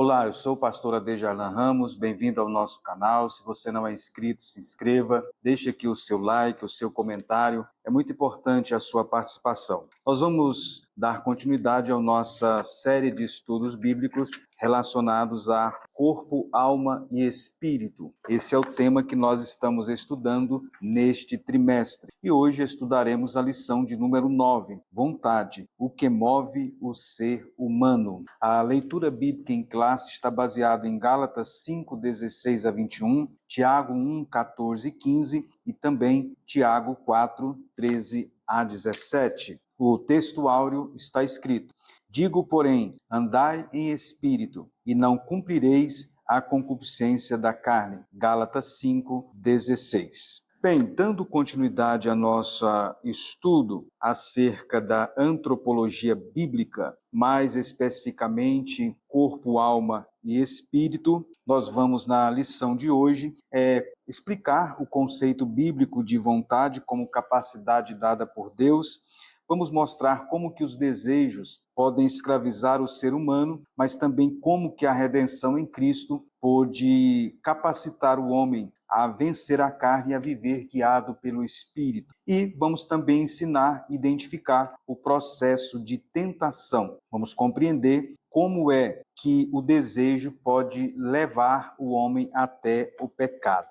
Olá, eu sou o pastor Adejalan Ramos, bem-vindo ao nosso canal. Se você não é inscrito, se inscreva, deixe aqui o seu like, o seu comentário. É muito importante a sua participação. Nós vamos dar continuidade à nossa série de estudos bíblicos relacionados a corpo, alma e espírito. Esse é o tema que nós estamos estudando neste trimestre. E hoje estudaremos a lição de número 9, vontade, o que move o ser humano. A leitura bíblica em classe está baseada em Gálatas 5, 16 a 21, Tiago 1, 14 e 15 e também Tiago 4, 13 a 17. O texto áureo está escrito: digo, porém, andai em espírito, e não cumprireis a concupiscência da carne. Gálatas 5, 16. Bem, dando continuidade ao nosso estudo acerca da antropologia bíblica, mais especificamente corpo, alma e espírito, nós vamos na lição de hoje explicar o conceito bíblico de vontade como capacidade dada por Deus. Vamos mostrar como que os desejos podem escravizar o ser humano, mas também como que a redenção em Cristo pôde capacitar o homem a vencer a carne e a viver guiado pelo Espírito. E vamos também ensinar e identificar o processo de tentação. Vamos compreender como é que o desejo pode levar o homem até o pecado.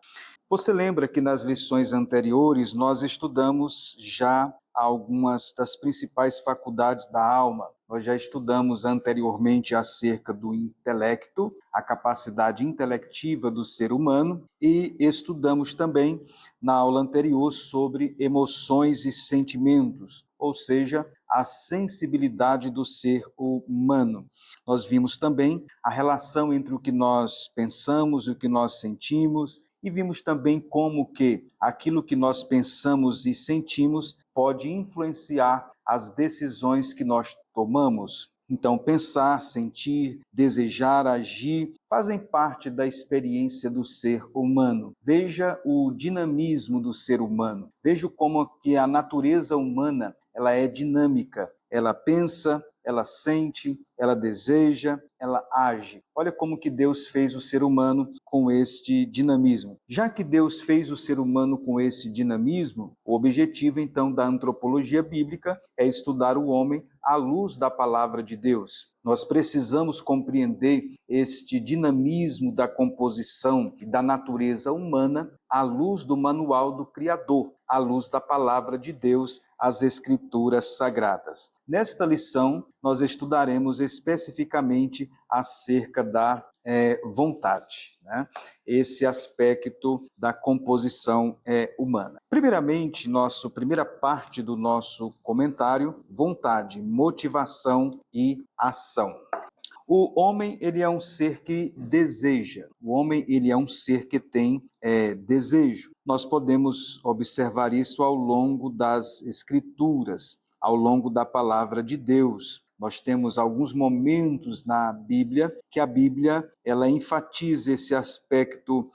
Você lembra que nas lições anteriores nós estudamos já algumas das principais faculdades da alma. Nós já estudamos anteriormente acerca do intelecto, a capacidade intelectiva do ser humano, e estudamos também na aula anterior sobre emoções e sentimentos, ou seja, a sensibilidade do ser humano. Nós vimos também a relação entre o que nós pensamos e o que nós sentimos, e vimos também como que aquilo que nós pensamos e sentimos pode influenciar as decisões que nós tomamos. Então, pensar, sentir, desejar, agir, fazem parte da experiência do ser humano. Veja o dinamismo do ser humano. Veja como que a natureza humana ela é dinâmica. Ela pensa, ela sente, ela deseja, ela age. Olha como que Deus fez o ser humano com este dinamismo. Já que Deus fez o ser humano com esse dinamismo, o objetivo então da antropologia bíblica é estudar o homem à luz da palavra de Deus. Nós precisamos compreender este dinamismo da composição e da natureza humana à luz do manual do Criador, à luz da palavra de Deus, as Escrituras Sagradas. Nesta lição, nós estudaremos especificamente acerca da vontade, né? Esse aspecto da composição humana. Primeiramente, primeira parte do nosso comentário, vontade, motivação e ação. O homem, ele é um ser que deseja. O homem, ele é um ser que tem desejo. Nós podemos observar isso ao longo das Escrituras, ao longo da palavra de Deus. Nós temos alguns momentos na Bíblia que a Bíblia ela enfatiza esse aspecto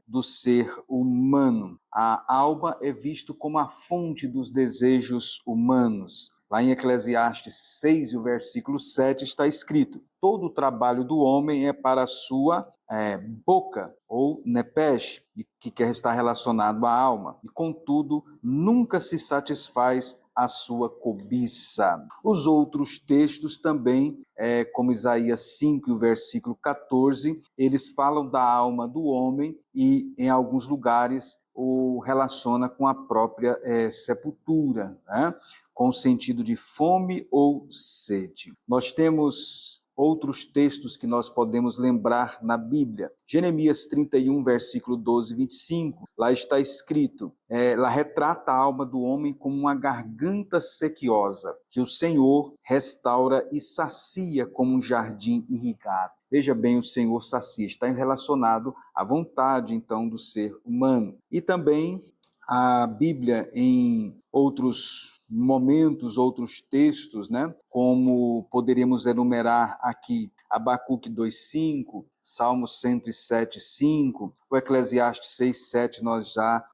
do ser humano. A alma é visto como a fonte dos desejos humanos. Lá em Eclesiastes 6, o versículo 7, está escrito: todo o trabalho do homem é para a sua boca, ou nepesh, que quer estar relacionado à alma, e contudo nunca se satisfaz a sua cobiça. Os outros textos também, como Isaías 5, o versículo 14, eles falam da alma do homem e, em alguns lugares, o relaciona com a própria sepultura, né? Com o sentido de fome ou sede. Nós temos outros textos que nós podemos lembrar na Bíblia. Jeremias 31, versículo 12 e 25, lá está escrito, lá retrata a alma do homem como uma garganta sequiosa, que o Senhor restaura e sacia como um jardim irrigado. Veja bem, o Senhor sacia, está relacionado à vontade, então, do ser humano. E também a Bíblia, em outros momentos, outros textos, né? Como poderíamos enumerar aqui Abacuque 2:5, Salmo 107:5, o Eclesiastes 6:7 nós já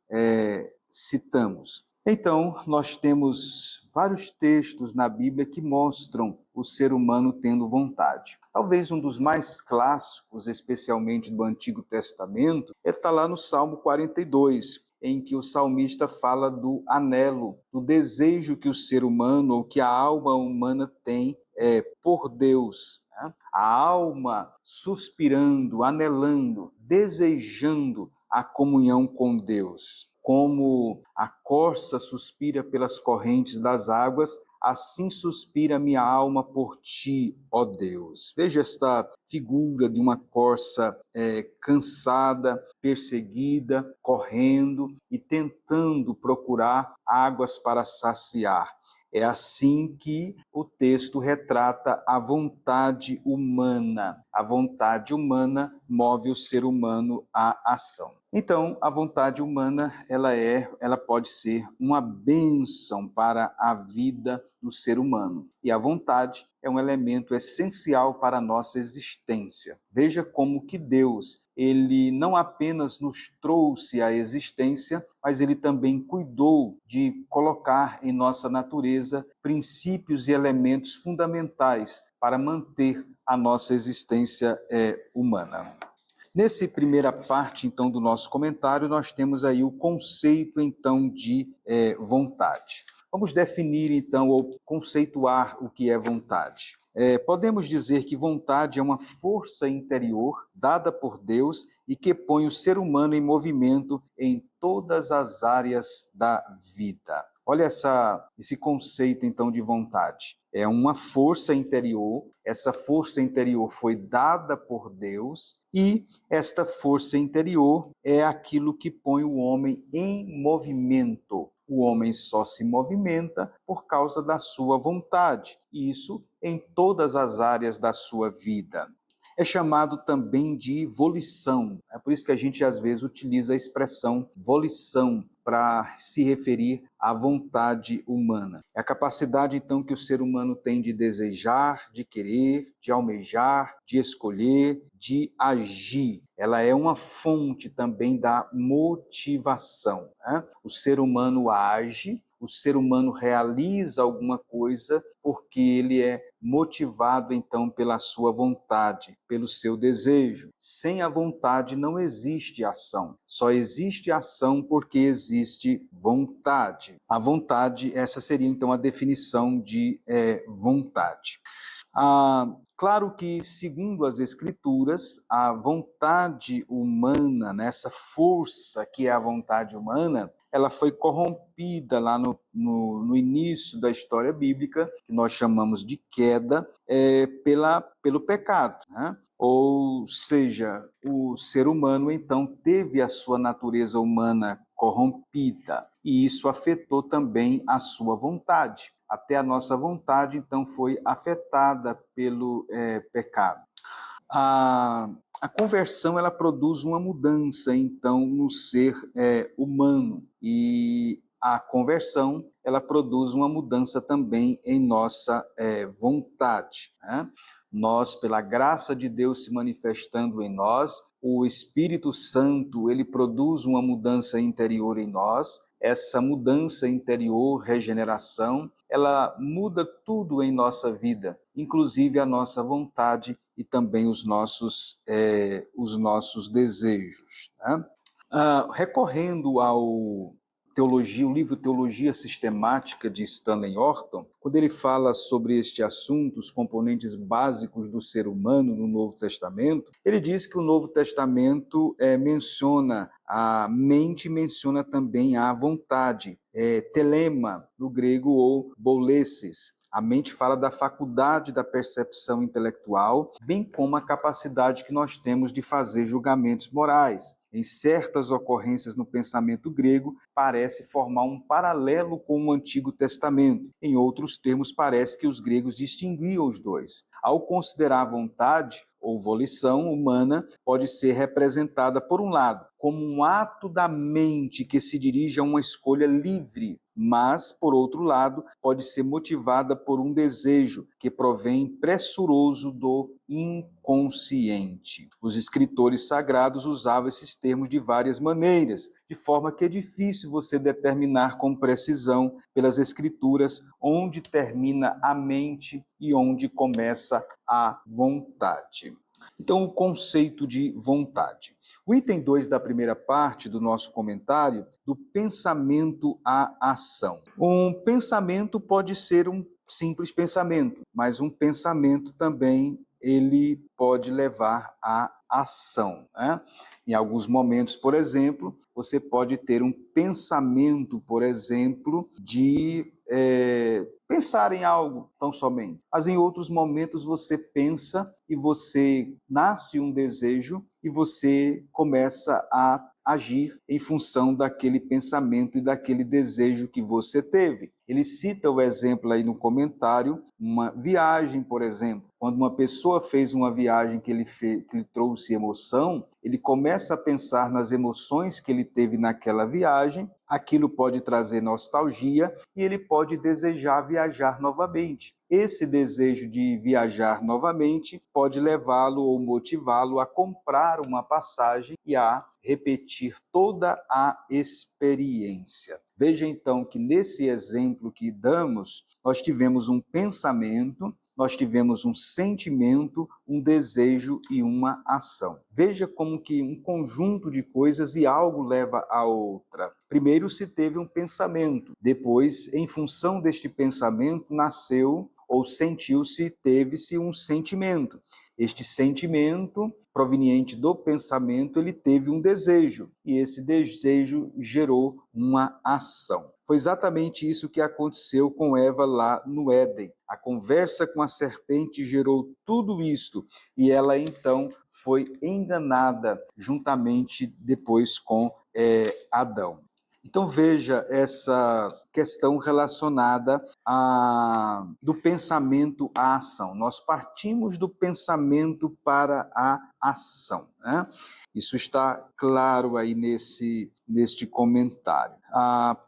citamos. Então, nós temos vários textos na Bíblia que mostram o ser humano tendo vontade. Talvez um dos mais clássicos, especialmente do Antigo Testamento, está lá no Salmo 42, em que o salmista fala do anelo, do desejo que o ser humano, ou que a alma humana tem por Deus. Né? A alma suspirando, anelando, desejando a comunhão com Deus. Como a corça suspira pelas correntes das águas, assim suspira minha alma por ti, ó Deus. Veja esta figura de uma corça cansada, perseguida, correndo e tentando procurar águas para saciar. É assim que o texto retrata a vontade humana. A vontade humana move o ser humano à ação. Então, a vontade humana, ela pode ser uma bênção para a vida do ser humano. E a vontade é um elemento essencial para a nossa existência. Veja como que Deus, ele não apenas nos trouxe à existência, mas ele também cuidou de colocar em nossa natureza princípios e elementos fundamentais para manter a nossa existência humana. Nessa primeira parte, então, do nosso comentário, nós temos aí o conceito, então, de vontade. Vamos definir, então, ou conceituar o que é vontade. Podemos dizer que vontade é uma força interior dada por Deus e que põe o ser humano em movimento em todas as áreas da vida. Olha esse conceito, então, de vontade. É uma força interior, essa força interior foi dada por Deus e esta força interior é aquilo que põe o homem em movimento. O homem só se movimenta por causa da sua vontade, e isso em todas as áreas da sua vida. É chamado também de volição. É por isso que a gente às vezes utiliza a expressão volição para se referir à vontade humana. É a capacidade, então, que o ser humano tem de desejar, de querer, de almejar, de escolher, de agir. Ela é uma fonte também da motivação. Né? O ser humano age, o ser humano realiza alguma coisa porque ele é motivado, então, pela sua vontade, pelo seu desejo. Sem a vontade não existe ação. Só existe ação porque existe vontade. A vontade, essa seria, então, a definição de vontade. Claro que, segundo as Escrituras, a vontade humana, essa força que é a vontade humana, ela foi corrompida lá no início da história bíblica, que nós chamamos de queda, pelo pecado. Né? Ou seja, o ser humano, então, teve a sua natureza humana corrompida, e isso afetou também a sua vontade. Até a nossa vontade, então, foi afetada pelo pecado. A conversão, ela produz uma mudança, então, no ser humano. E a conversão, ela produz uma mudança também em nossa vontade. Né? Nós, pela graça de Deus se manifestando em nós, o Espírito Santo, ele produz uma mudança interior em nós. Essa mudança interior, regeneração, ela muda tudo em nossa vida, inclusive a nossa vontade e também os nossos desejos. Né? Recorrendo ao o livro Teologia Sistemática de Stanley Orton, quando ele fala sobre este assunto, os componentes básicos do ser humano no Novo Testamento, ele diz que o Novo Testamento menciona a mente, menciona também a vontade, telema, no grego, ou boulesis. A mente fala da faculdade da percepção intelectual, bem como a capacidade que nós temos de fazer julgamentos morais. Em certas ocorrências no pensamento grego, parece formar um paralelo com o Antigo Testamento. Em outros termos, parece que os gregos distinguiam os dois. Ao considerar a vontade ou volição humana, pode ser representada, por um lado, como um ato da mente que se dirige a uma escolha livre, mas, por outro lado, pode ser motivada por um desejo que provém pressuroso do inconsciente. Os escritores sagrados usavam esses termos de várias maneiras, de forma que é difícil você determinar com precisão pelas escrituras onde termina a mente e onde começa a vontade. Então, o conceito de vontade. O item 2 da primeira parte do nosso comentário, do pensamento à ação. Um pensamento pode ser um simples pensamento, mas um pensamento também ele pode levar à ação, né? Em alguns momentos, por exemplo, você pode ter um pensamento, por exemplo, de pensar em algo tão somente. Mas em outros momentos você pensa e você nasce um desejo e você começa a agir em função daquele pensamento e daquele desejo que você teve. Ele cita o exemplo aí no comentário, uma viagem, por exemplo. Quando uma pessoa fez uma viagem que lhe trouxe emoção, ele começa a pensar nas emoções que ele teve naquela viagem, aquilo pode trazer nostalgia e ele pode desejar viajar novamente. Esse desejo de viajar novamente pode levá-lo ou motivá-lo a comprar uma passagem e a repetir toda a experiência. Veja então que nesse exemplo que damos, nós tivemos um pensamento, nós tivemos um sentimento, um desejo e uma ação. Veja como que um conjunto de coisas e algo leva a outra. Primeiro se teve um pensamento, depois, em função deste pensamento, nasceu ou sentiu-se, teve-se um sentimento. Este sentimento, proveniente do pensamento, ele teve um desejo, e esse desejo gerou uma ação. Foi exatamente isso que aconteceu com Eva lá no Éden. A conversa com a serpente gerou tudo isto, e ela então foi enganada juntamente depois com Adão. Então veja essa questão relacionada do pensamento à ação. Nós partimos do pensamento para a ação, né? Isso está claro aí neste comentário.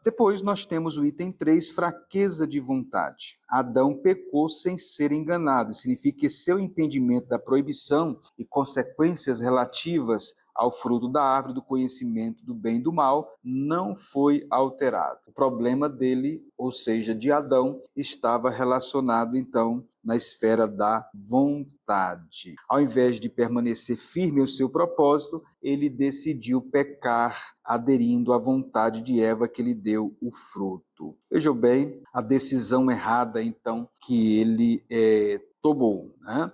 Depois nós temos o item 3, fraqueza de vontade. Adão pecou sem ser enganado. Significa que seu entendimento da proibição e consequências relativas ao fruto da árvore do conhecimento do bem e do mal, não foi alterado. O problema dele, ou seja, de Adão, estava relacionado, então, na esfera da vontade. Ao invés de permanecer firme ao seu propósito, ele decidiu pecar, aderindo à vontade de Eva, que lhe deu o fruto. Vejam bem, a decisão errada, então, que ele tomou, né?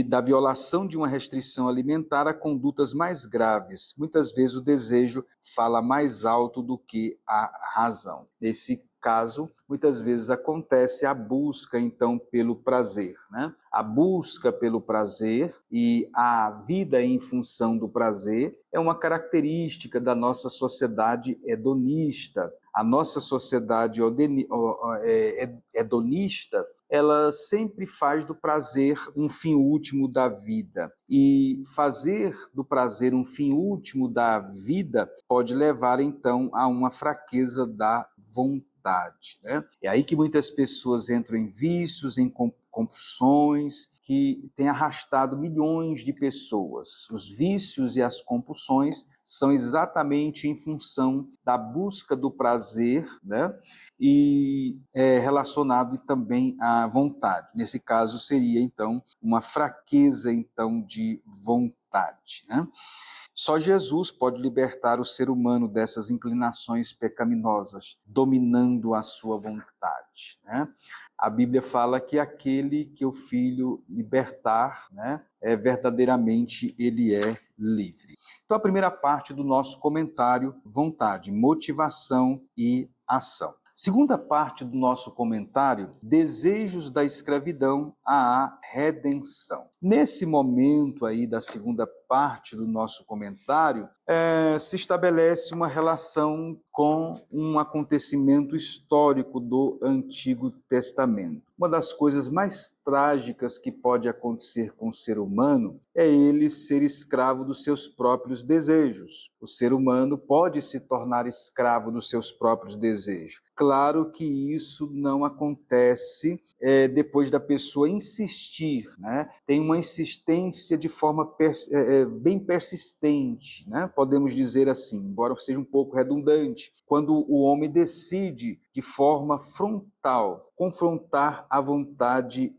Da violação de uma restrição alimentar a condutas mais graves. Muitas vezes o desejo fala mais alto do que a razão. Nesse caso, muitas vezes acontece a busca, então, pelo prazer, né? A busca pelo prazer e a vida em função do prazer é uma característica da nossa sociedade hedonista. A nossa sociedade hedonista, ela sempre faz do prazer um fim último da vida. E fazer do prazer um fim último da vida pode levar, então, a uma fraqueza da vontade, né? É aí que muitas pessoas entram em vícios, em compulsões, que tem arrastado milhões de pessoas. Os vícios e as compulsões são exatamente em função da busca do prazer, né? E relacionado também à vontade. Nesse caso seria, então, uma fraqueza, então, de vontade, né? Só Jesus pode libertar o ser humano dessas inclinações pecaminosas, dominando a sua vontade, né? A Bíblia fala que aquele que o Filho libertar, né, verdadeiramente ele é livre. Então, a primeira parte do nosso comentário, vontade, motivação e ação. Segunda parte do nosso comentário, desejos da escravidão à redenção. Nesse momento aí da segunda parte do nosso comentário, se estabelece uma relação com um acontecimento histórico do Antigo Testamento. uma das coisas mais trágicas que pode acontecer com o ser humano é ele ser escravo dos seus próprios desejos. O ser humano pode se tornar escravo dos seus próprios desejos. Claro que isso não acontece depois da pessoa insistir, né? Tem uma insistência de forma bem persistente, né? Podemos dizer assim, embora seja um pouco redundante, quando o homem decide de forma frontal confrontar a vontade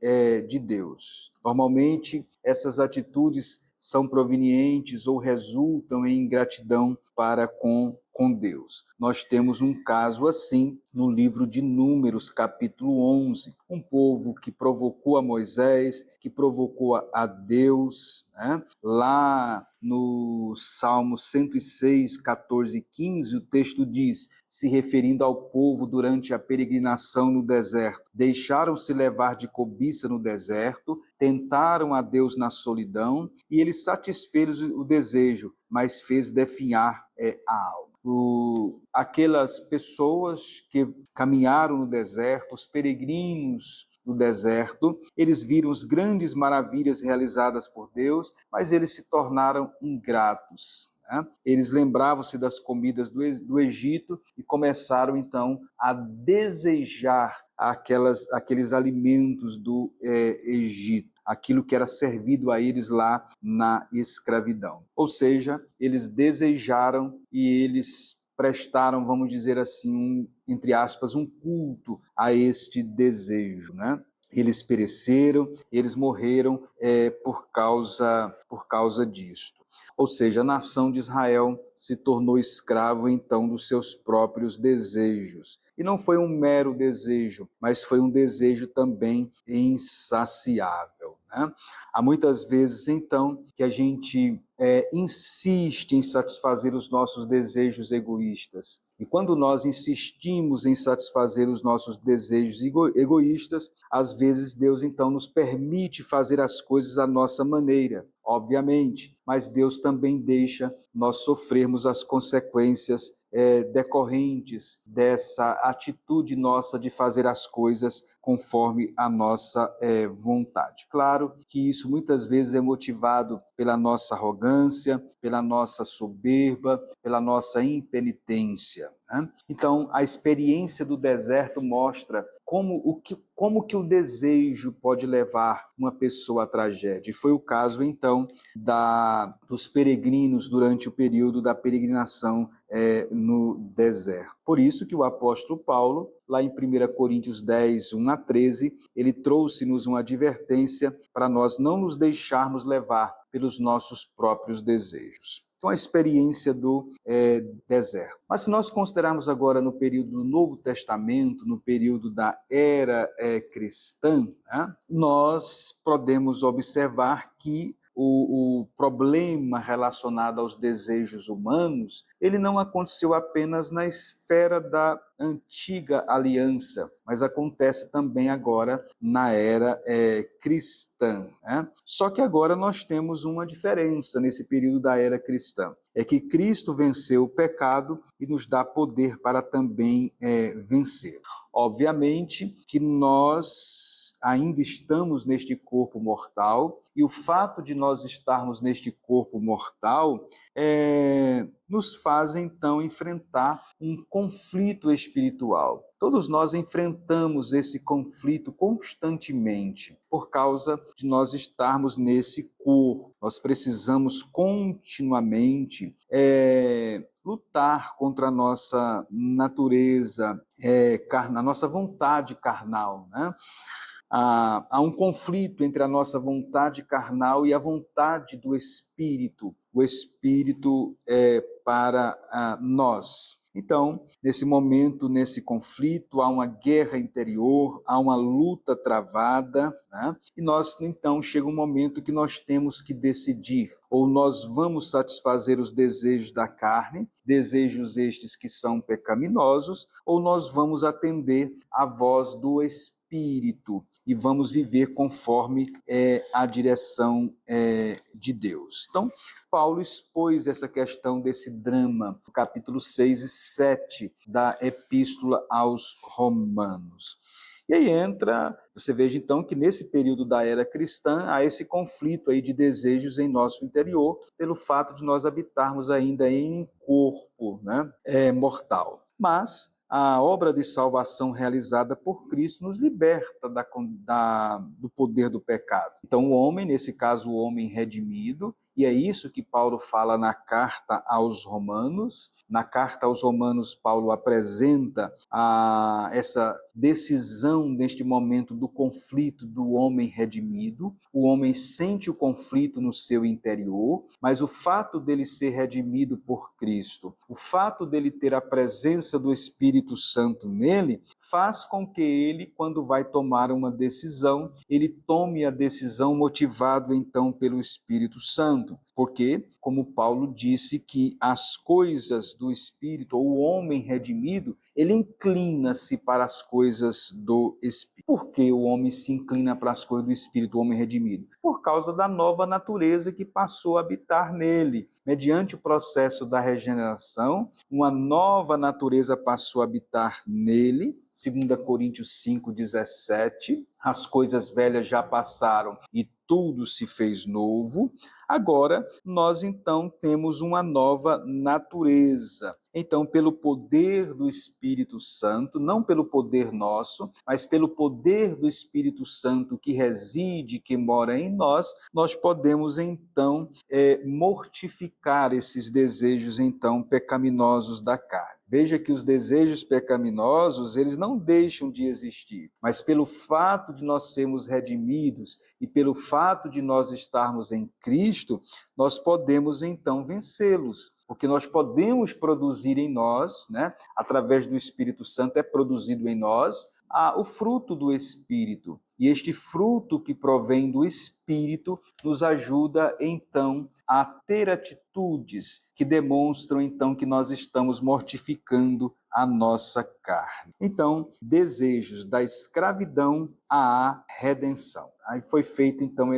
de Deus. Normalmente, essas atitudes são provenientes ou resultam em ingratidão para com Deus. Nós temos um caso assim no livro de Números, capítulo 11. Um povo que provocou a Moisés, que provocou a Deus, né? Lá no Salmo 106, 14 e 15, o texto diz, se referindo ao povo durante a peregrinação no deserto, deixaram-se levar de cobiça no deserto, tentaram a Deus na solidão, e ele satisfez o desejo, mas fez definhar a alma. Aquelas pessoas que caminharam no deserto, os peregrinos no deserto, eles viram as grandes maravilhas realizadas por Deus, mas eles se tornaram ingratos. Eles lembravam-se das comidas do Egito e começaram, então, a desejar aqueles alimentos do Egito, aquilo que era servido a eles lá na escravidão. Ou seja, eles desejaram e eles prestaram, vamos dizer assim, entre aspas, um culto a este desejo, né? Eles pereceram, eles morreram por causa disto. Ou seja, a nação de Israel se tornou escravo, então, dos seus próprios desejos. E não foi um mero desejo, mas foi um desejo também insaciável, né? Há muitas vezes, então, que a gente insiste em satisfazer os nossos desejos egoístas. E quando nós insistimos em satisfazer os nossos desejos egoístas, às vezes Deus então nos permite fazer as coisas à nossa maneira, obviamente, mas Deus também deixa nós sofrermos as consequências decorrentes dessa atitude nossa de fazer as coisas conforme a nossa vontade. Claro que isso muitas vezes é motivado pela nossa arrogância, pela nossa soberba, pela nossa impenitência, né? Então, a experiência do deserto mostra como que o desejo pode levar uma pessoa à tragédia. E foi o caso, então, dos peregrinos durante o período da peregrinação no deserto. Por isso que o apóstolo Paulo, lá em 1 Coríntios 10, 1 a 13, ele trouxe-nos uma advertência para nós não nos deixarmos levar pelos nossos próprios desejos. Então, a experiência do deserto. Mas se nós considerarmos agora no período do Novo Testamento, no período da era cristã, né, nós podemos observar que o problema relacionado aos desejos humanos, ele não aconteceu apenas na esfera da antiga aliança, mas acontece também agora na era cristã, né? Só que agora nós temos uma diferença nesse período da era cristã. É que Cristo venceu o pecado e nos dá poder para também vencer. Obviamente que nós ainda estamos neste corpo mortal, e o fato de nós estarmos neste corpo mortal nos faz, então, enfrentar um conflito espiritual. Todos nós enfrentamos esse conflito constantemente, por causa de nós estarmos nesse corpo. Nós precisamos continuamente lutar contra a nossa natureza, a nossa vontade carnal, né? Há um conflito entre a nossa vontade carnal e a vontade do Espírito. O Espírito para nós. Então, nesse momento, nesse conflito, há uma guerra interior, há uma luta travada, né? E nós, então, chega um momento que nós temos que decidir. Ou nós vamos satisfazer os desejos da carne, desejos estes que são pecaminosos, ou nós vamos atender à voz do Espírito e vamos viver conforme a direção de Deus. Então, Paulo expôs essa questão desse drama, no capítulo 6 e 7 da Epístola aos Romanos. E aí você veja então que nesse período da era cristã há esse conflito aí de desejos em nosso interior, pelo fato de nós habitarmos ainda em um corpo, né, mortal. Mas a obra de salvação realizada por Cristo nos liberta do poder do pecado. Então, o homem, nesse caso, o homem redimido, e é isso que Paulo fala na carta aos Romanos. Na carta aos Romanos, Paulo apresenta essa decisão neste momento do conflito do homem redimido. O homem sente o conflito no seu interior, mas o fato dele ser redimido por Cristo, o fato dele ter a presença do Espírito Santo nele, faz com que ele, quando vai tomar uma decisão, ele tome a decisão motivado então pelo Espírito Santo. Porque, como Paulo disse, que as coisas do Espírito, ou o homem redimido, ele inclina-se para as coisas do Espírito. Por que o homem se inclina para as coisas do Espírito, o homem redimido? Por causa da nova natureza que passou a habitar nele. Mediante o processo da regeneração, uma nova natureza passou a habitar nele, 2 Coríntios 5,17, as coisas velhas já passaram e tudo se fez novo. Agora, nós então temos uma nova natureza. Então, pelo poder do Espírito Santo, não pelo poder nosso, mas pelo poder do Espírito Santo que reside, que mora em nós, nós podemos então mortificar esses desejos então pecaminosos da carne. Veja que os desejos pecaminosos, eles não deixam de existir, mas pelo fato de nós sermos redimidos e pelo fato de nós estarmos em Cristo, nós podemos então vencê-los, porque nós podemos produzir em nós, né, através do Espírito Santo é produzido em nós, o fruto do Espírito. E este fruto que provém do Espírito nos ajuda, então, a ter atitudes que demonstram, então, que nós estamos mortificando a nossa carne. Então, desejos da escravidão à redenção. Aí foi feito, então,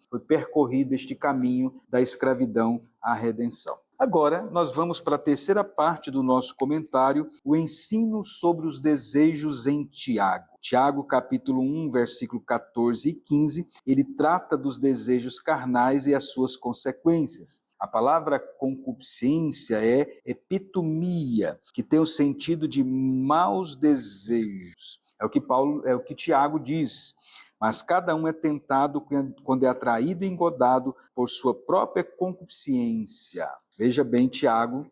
foi percorrido este caminho da escravidão à redenção. Agora, nós vamos para a terceira parte do nosso comentário, o ensino sobre os desejos em Tiago. Tiago, capítulo 1, versículo 14 e 15, ele trata dos desejos carnais e as suas consequências. A palavra concupiscência é epitomia, que tem o sentido de maus desejos. É o que Tiago diz. Mas cada um é tentado quando é atraído e engodado por sua própria concupiscência. Veja bem, Tiago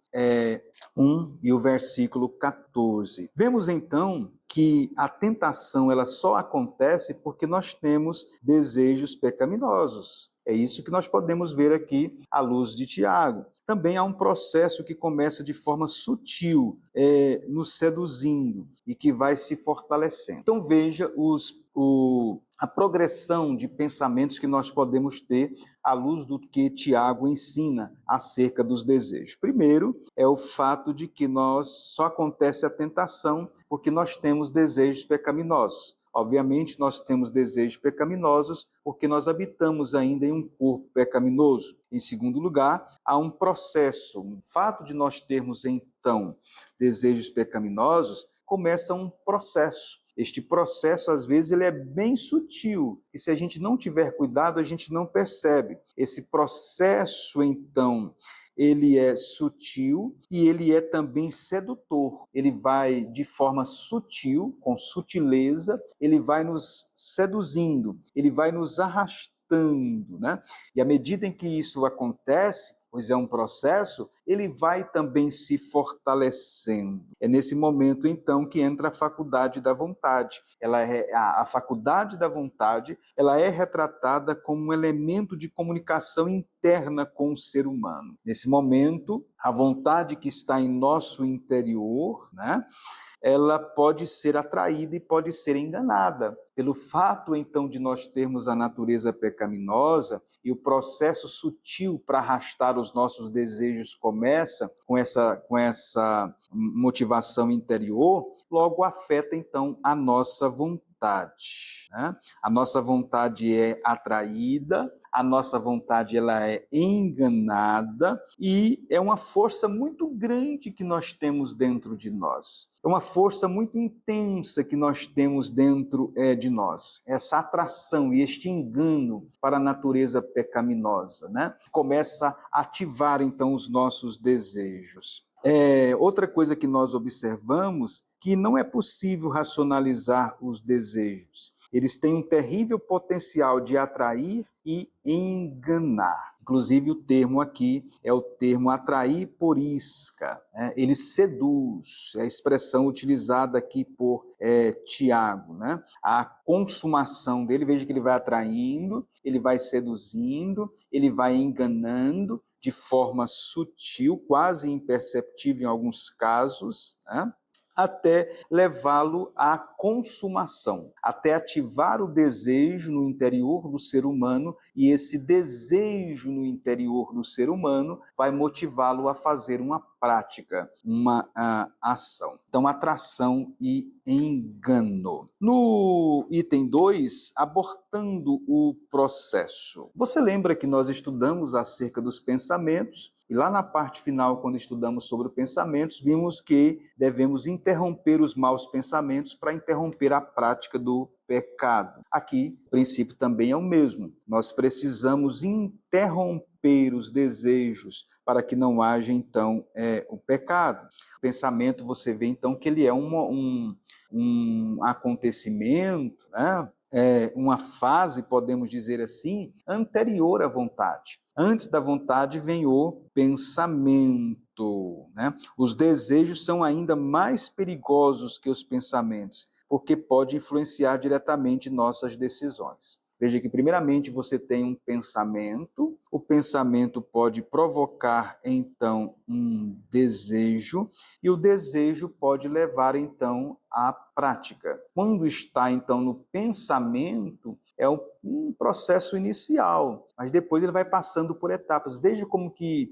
1 e o versículo 14. Vemos então que a tentação ela só acontece porque nós temos desejos pecaminosos. É isso que nós podemos ver aqui à luz de Tiago. Também há um processo que começa de forma sutil, nos seduzindo e que vai se fortalecendo. Então veja a progressão de pensamentos que nós podemos ter à luz do que Tiago ensina acerca dos desejos. Primeiro, é o fato de que só acontece a tentação porque nós temos desejos pecaminosos. Obviamente, nós temos desejos pecaminosos porque nós habitamos ainda em um corpo pecaminoso. Em segundo lugar, há um processo. O fato de nós termos, então, desejos pecaminosos, começa um processo. Este processo, às vezes, ele é bem sutil, e se a gente não tiver cuidado, a gente não percebe. Esse processo, então, ele é sutil e ele é também sedutor. Ele vai de forma sutil, com sutileza, ele vai nos seduzindo, ele vai nos arrastando, né? E à medida em que isso acontece, pois é um processo, ele vai também se fortalecendo. É nesse momento, então, que entra a faculdade da vontade. A faculdade da vontade, ela é retratada como um elemento de comunicação interna com o ser humano. Nesse momento, a vontade que está em nosso interior, né, ela pode ser atraída e pode ser enganada. Pelo fato, então, de nós termos a natureza pecaminosa e o processo sutil para arrastar os nossos desejos começa com essa motivação interior, logo afeta, então, a nossa vontade. Né? A nossa vontade é atraída, a nossa vontade ela é enganada e é uma força muito grande que nós temos dentro de nós. É uma força muito intensa que nós temos dentro de nós. Essa atração e este engano para a natureza pecaminosa, né? Começa a ativar, então, os nossos desejos. Outra coisa que nós observamos que não é possível racionalizar os desejos. Eles têm um terrível potencial de atrair e enganar. Inclusive, o termo aqui é o termo atrair por isca. Né? Ele seduz, é a expressão utilizada aqui por Tiago. Né? A consumação dele, veja que ele vai atraindo, ele vai seduzindo, ele vai enganando de forma sutil, quase imperceptível em alguns casos, né? Até levá-lo à consumação, até ativar o desejo no interior do ser humano, e esse desejo no interior do ser humano vai motivá-lo a fazer uma prática, uma ação. Então, atração e engano. No item 2, abortando o processo. Você lembra que nós estudamos acerca dos pensamentos? E lá na parte final, quando estudamos sobre pensamentos, vimos que devemos interromper os maus pensamentos para interromper a prática do pecado. Aqui, o princípio também é o mesmo. Nós precisamos interromper os desejos para que não haja, então, o pecado. O pensamento, você vê, então, que ele é um acontecimento, né? Uma fase, podemos dizer assim, anterior à vontade. Antes da vontade vem o pensamento, né? Os desejos são ainda mais perigosos que os pensamentos, porque pode influenciar diretamente nossas decisões. Veja que, primeiramente, você tem um pensamento, o pensamento pode provocar, então, um desejo, e o desejo pode levar, então, à prática. Quando está, então, no pensamento, é um processo inicial, mas depois ele vai passando por etapas. Veja como que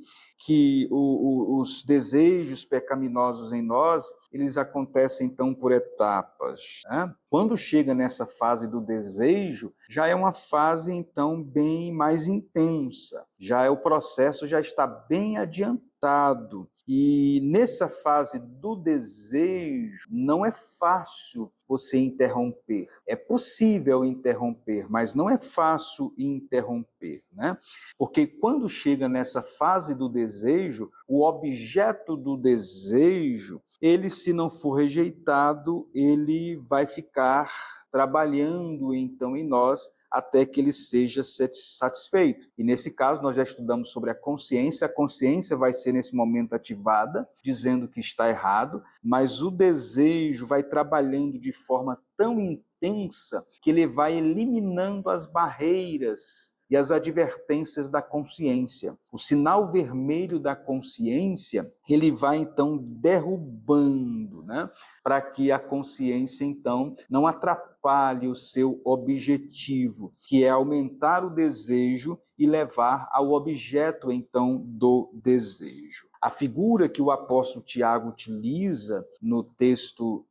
os desejos pecaminosos em nós, eles acontecem, então, por etapas, né? Quando chega nessa fase do desejo, já é uma fase, então, bem mais intensa. O processo já está bem adiantado. E nessa fase do desejo, não é fácil você interromper. É possível interromper, mas não é fácil interromper, né? Porque quando chega nessa fase do desejo, o objeto do desejo, ele, se não for rejeitado, ele vai ficar trabalhando, então, em nós, até que ele seja satisfeito. E nesse caso, nós já estudamos sobre a consciência vai ser nesse momento ativada, dizendo que está errado, mas o desejo vai trabalhando de forma tão intensa que ele vai eliminando as barreiras e as advertências da consciência. O sinal vermelho da consciência, ele vai, então, derrubando, né? Para que a consciência, então, não atrapalhe o seu objetivo, que é aumentar o desejo e levar ao objeto, então, do desejo. A figura que o apóstolo Tiago utiliza no texto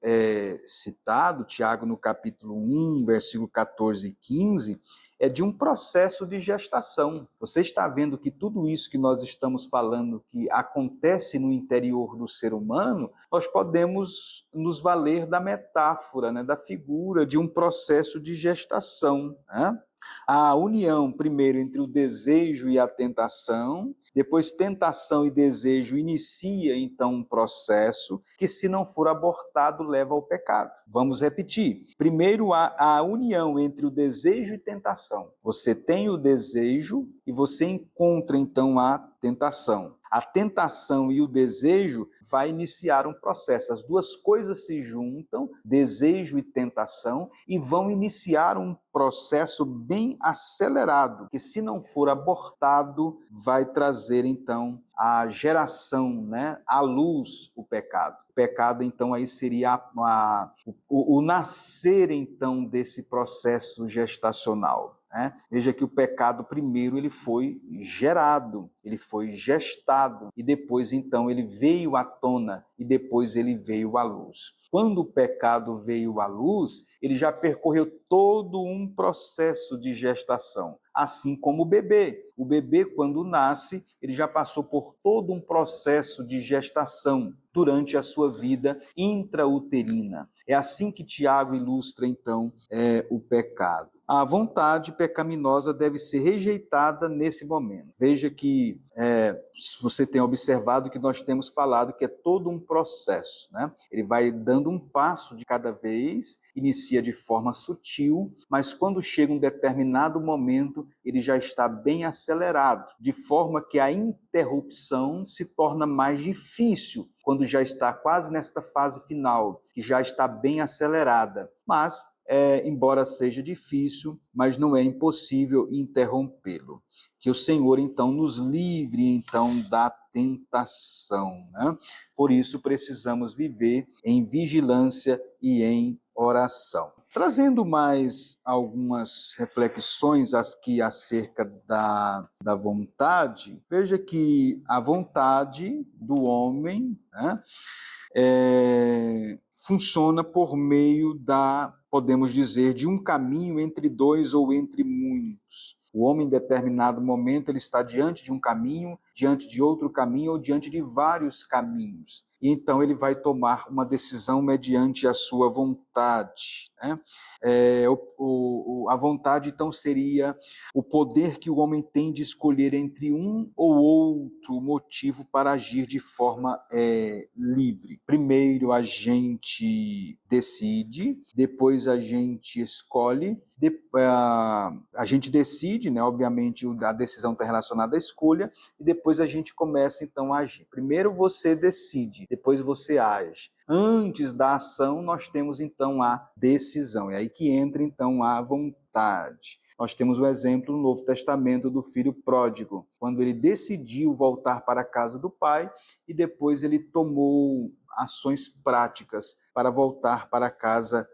citado, Tiago no capítulo 1, versículo 14 e 15, é de um processo de gestação. Você está vendo que tudo isso que nós estamos falando, que acontece no interior do ser humano, nós podemos nos valer da metáfora, né, da figura de um processo de gestação, né? A união, primeiro, entre o desejo e a tentação, depois tentação e desejo inicia, então, um processo que, se não for abortado, leva ao pecado. Vamos repetir. Primeiro, a união entre o desejo e tentação. Você tem o desejo e você encontra, então, a tentação. A tentação e o desejo vai iniciar um processo. As duas coisas se juntam, desejo e tentação, e vão iniciar um processo bem acelerado, que, se não for abortado, vai trazer, então, a geração, né, à luz, o pecado. O pecado, então, aí seria o nascer, então, desse processo gestacional. né? Veja que o pecado primeiro ele foi gerado, ele foi gestado e depois então ele veio à tona e depois ele veio à luz. Quando o pecado veio à luz, ele já percorreu todo um processo de gestação, assim como o bebê. O bebê, quando nasce, ele já passou por todo um processo de gestação durante a sua vida intrauterina. É assim que Tiago ilustra, então, o pecado. A vontade pecaminosa deve ser rejeitada nesse momento. Veja que você tem observado que nós temos falado que é todo um processo, né? Ele vai dando um passo de cada vez, inicia de forma sutil, mas quando chega um determinado momento, ele já está bem acelerado, de forma que a interrupção se torna mais difícil quando já está quase nesta fase final, que já está bem acelerada. Mas embora seja difícil, mas não é impossível interrompê-lo. Que o Senhor, então, nos livre, então, da tentação, né? Por isso, precisamos viver em vigilância e em oração. Trazendo mais algumas reflexões aqui acerca da vontade, veja que a vontade do homem, né, funciona por meio podemos dizer, de um caminho entre dois ou entre muitos. O homem, em determinado momento, ele está diante de um caminho, diante de outro caminho ou diante de vários caminhos. E então ele vai tomar uma decisão mediante a sua vontade, né? A vontade, então, seria o poder que o homem tem de escolher entre um ou outro motivo para agir de forma livre. Primeiro a gente decide, depois a gente escolhe, a gente decide, né? Obviamente a decisão está relacionada à escolha, e depois a gente começa então a agir. Primeiro você decide, depois você age. Antes da ação, nós temos então a decisão. É aí que entra então a vontade. Nós temos o exemplo no Novo Testamento do filho pródigo, quando ele decidiu voltar para a casa do pai e depois ele tomou ações práticas para voltar para a casa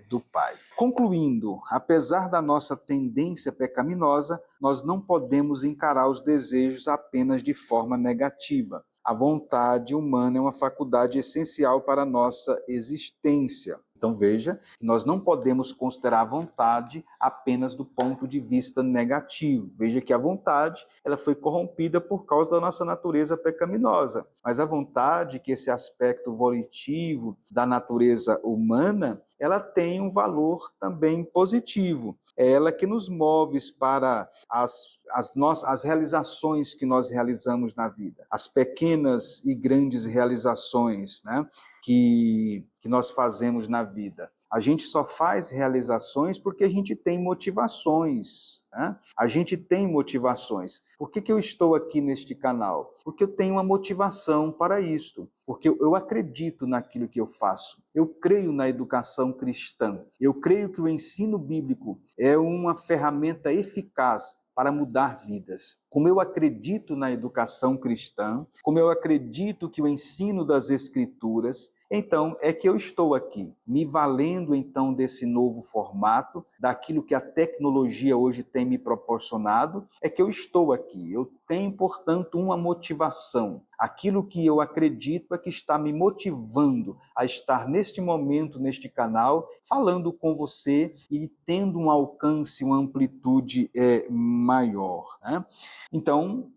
do pai. Concluindo, apesar da nossa tendência pecaminosa, nós não podemos encarar os desejos apenas de forma negativa. A vontade humana é uma faculdade essencial para a nossa existência. Então veja, nós não podemos considerar a vontade apenas do ponto de vista negativo. Veja que a vontade, ela foi corrompida por causa da nossa natureza pecaminosa. Mas a vontade, que esse aspecto volitivo da natureza humana, ela tem um valor também positivo. É ela que nos move para as realizações que nós realizamos na vida. As pequenas e grandes realizações, né, que nós fazemos na vida. A gente só faz realizações porque a gente tem motivações, né? A gente tem motivações. Por que eu estou aqui neste canal? Porque eu tenho uma motivação para isto. Porque eu acredito naquilo que eu faço. Eu creio na educação cristã. Eu creio que o ensino bíblico é uma ferramenta eficaz para mudar vidas. Como eu acredito na educação cristã, como eu acredito que o ensino das Escrituras, então é que eu estou aqui, me valendo então desse novo formato, daquilo que a tecnologia hoje tem me proporcionado, é que eu estou aqui. Eu tenho, portanto, uma motivação. Aquilo que eu acredito é que está me motivando a estar neste momento, neste canal, falando com você e tendo um alcance, uma amplitude maior, né? Então,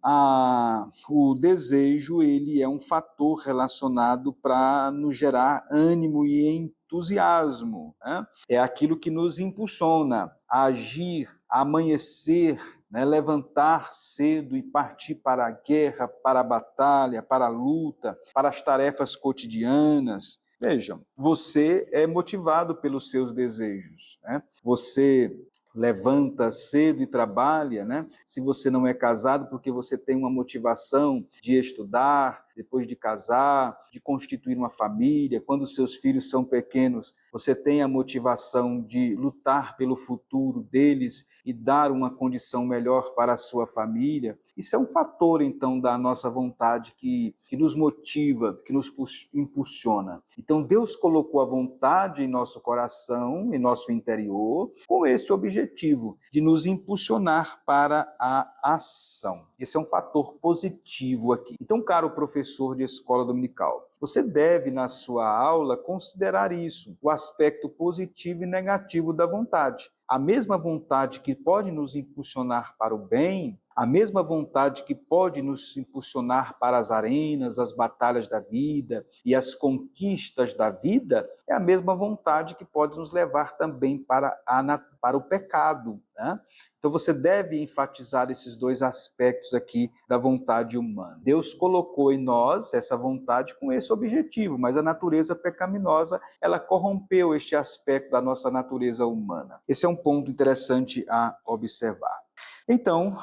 o desejo, ele é um fator relacionado para nos gerar ânimo e entusiasmo, né? É aquilo que nos impulsiona a agir, a amanhecer, né? Levantar cedo e partir para a guerra, para a batalha, para a luta, para as tarefas cotidianas. Vejam, você é motivado pelos seus desejos, né? Você levanta cedo e trabalha, né? Se você não é casado, porque você tem uma motivação de estudar, depois de casar, de constituir uma família, quando seus filhos são pequenos, você tem a motivação de lutar pelo futuro deles e dar uma condição melhor para a sua família. Isso é um fator, então, da nossa vontade que nos motiva, que nos impulsiona. Então, Deus colocou a vontade em nosso coração, em nosso interior, com este objetivo de nos impulsionar para a ação. Esse é um fator positivo aqui. Então, caro professor de escola dominical, você deve, na sua aula, considerar isso, o aspecto positivo e negativo da vontade. A mesma vontade que pode nos impulsionar para o bem, a mesma vontade que pode nos impulsionar para as arenas, as batalhas da vida e as conquistas da vida, é a mesma vontade que pode nos levar também para o pecado, né? Então você deve enfatizar esses dois aspectos aqui da vontade humana. Deus colocou em nós essa vontade com esse objetivo, mas a natureza pecaminosa, ela corrompeu este aspecto da nossa natureza humana. Esse é um ponto interessante a observar. Então,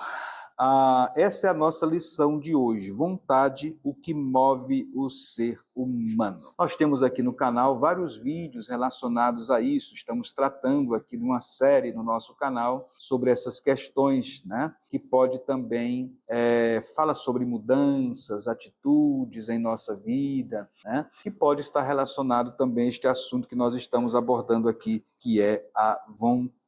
essa é a nossa lição de hoje. Vontade, o que move o ser humano. Nós temos aqui no canal vários vídeos relacionados a isso. Estamos tratando aqui de uma série no nosso canal sobre essas questões, né? Que pode também fala sobre mudanças, atitudes em nossa vida, né? Que pode estar relacionado também a este assunto que nós estamos abordando aqui, que é a vontade.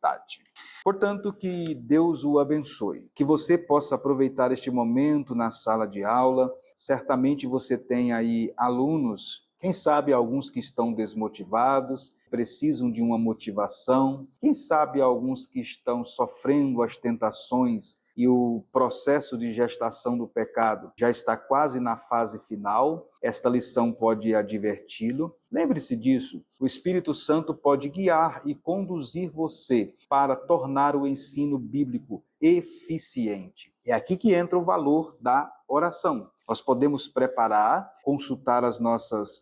Portanto, que Deus o abençoe, que você possa aproveitar este momento na sala de aula. Certamente você tem aí alunos, quem sabe alguns que estão desmotivados, precisam de uma motivação, quem sabe alguns que estão sofrendo as tentações e o processo de gestação do pecado já está quase na fase final. Esta lição pode adverti-lo. Lembre-se disso, o Espírito Santo pode guiar e conduzir você para tornar o ensino bíblico eficiente. É aqui que entra o valor da oração. Nós podemos preparar, consultar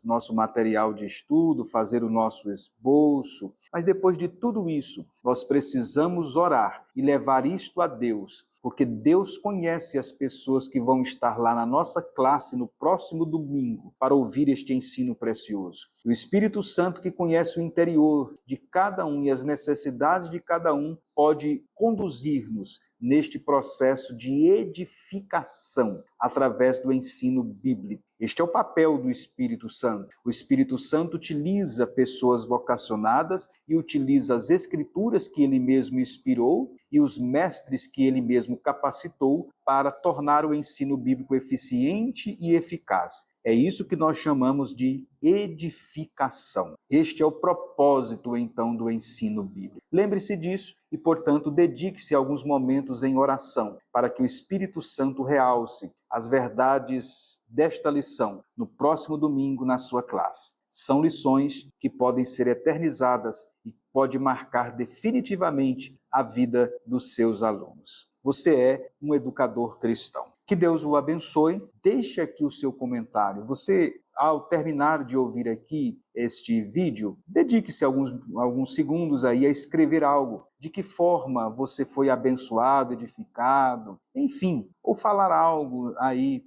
nosso material de estudo, fazer o nosso esboço, mas depois de tudo isso, nós precisamos orar e levar isto a Deus, porque Deus conhece as pessoas que vão estar lá na nossa classe no próximo domingo para ouvir este ensino precioso. O Espírito Santo, que conhece o interior de cada um e as necessidades de cada um, pode conduzir-nos neste processo de edificação através do ensino bíblico. Este é o papel do Espírito Santo. O Espírito Santo utiliza pessoas vocacionadas e utiliza as escrituras que ele mesmo inspirou e os mestres que ele mesmo capacitou para tornar o ensino bíblico eficiente e eficaz. É isso que nós chamamos de edificação. Este é o propósito, então, do ensino bíblico. Lembre-se disso e, portanto, dedique-se a alguns momentos em oração para que o Espírito Santo realce as verdades desta lição no próximo domingo na sua classe. São lições que podem ser eternizadas e pode marcar definitivamente a vida dos seus alunos. Você é um educador cristão. Que Deus o abençoe. Deixe aqui o seu comentário. Você, ao terminar de ouvir aqui este vídeo, dedique-se alguns segundos aí a escrever algo. De que forma você foi abençoado, edificado, enfim, ou falar algo aí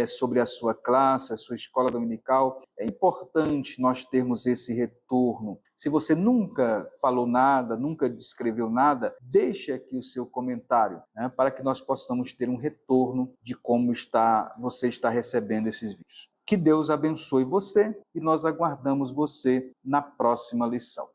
sobre a sua classe, a sua escola dominical. É importante nós termos esse retorno. Se você nunca falou nada, nunca escreveu nada, deixe aqui o seu comentário, né, para que nós possamos ter um retorno de como você está recebendo esses vídeos. Que Deus abençoe você e nós aguardamos você na próxima lição.